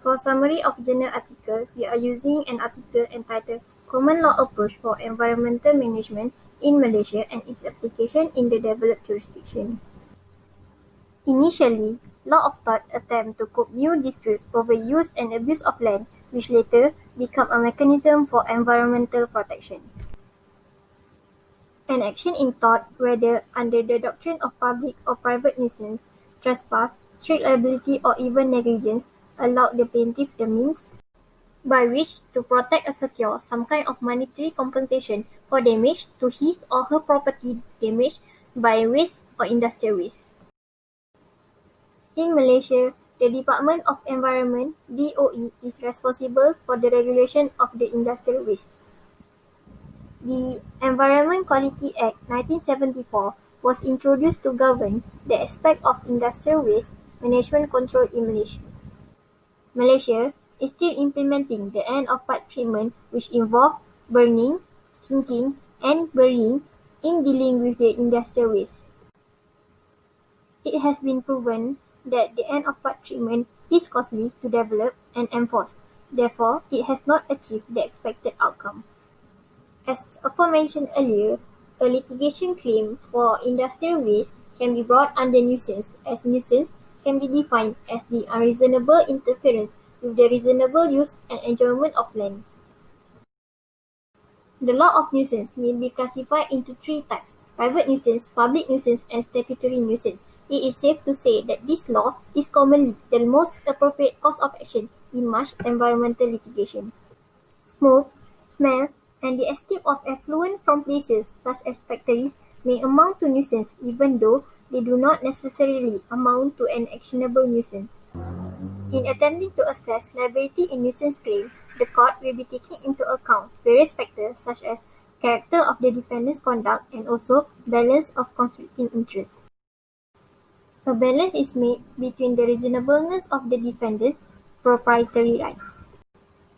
For summary of journal article, we are using an article entitled Common Law Approach for Environmental Management in Malaysia and its Application in the Developed Jurisdiction. Initially, law of tort attempt to cope new disputes over use and abuse of land, which later become a mechanism for environmental protection. An action in tort, whether under the doctrine of public or private nuisance, trespass, strict liability or even negligence, allowed the plaintiff the means by which to protect or secure some kind of monetary compensation for damage to his or her property damaged by waste or industrial waste. In Malaysia, the Department of Environment (DOE) is responsible for the regulation of the industrial waste. The Environment Quality Act 1974 was introduced to govern the aspect of industrial waste management control in Malaysia. Malaysia is still implementing the end-of-part treatment, which involves burning, sinking, and burying in dealing with the industrial waste. It has been proven that the end-of-part treatment is costly to develop and enforce, therefore it has not achieved the expected outcome. As aforementioned earlier, a litigation claim for industrial waste can be brought under nuisance, as nuisance can be defined as the unreasonable interference with the reasonable use and enjoyment of land. The law of nuisance may be classified into three types: private nuisance, public nuisance, and statutory nuisance. It is safe to say that this law is commonly the most appropriate course of action in much environmental litigation. Smoke, smell, and the escape of effluent from places such as factories may amount to nuisance even though they do not necessarily amount to an actionable nuisance. In attempting to assess liability in nuisance claim, the court will be taking into account various factors such as character of the defendant's conduct and also balance of conflicting interests. A balance is made between the reasonableness of the defendant's proprietary rights.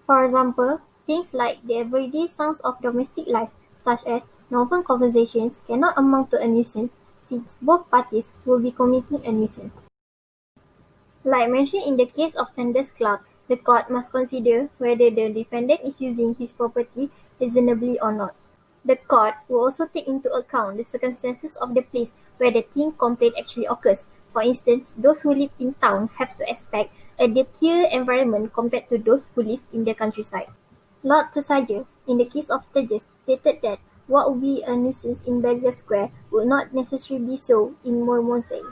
For example, things like the everyday sounds of domestic life, such as normal conversations, cannot amount to a nuisance since both parties will be committing a nuisance. Like mentioned in the case of Sanders Clark, the court must consider whether the defendant is using his property reasonably or not. The court will also take into account the circumstances of the place where the team complaint actually occurs. For instance, those who live in town have to expect a dirtier environment compared to those who live in the countryside. Lord Tersaja, in the case of Sturgis, stated that what would be a nuisance in Belgrave Square would not necessarily be so in Mormonsey.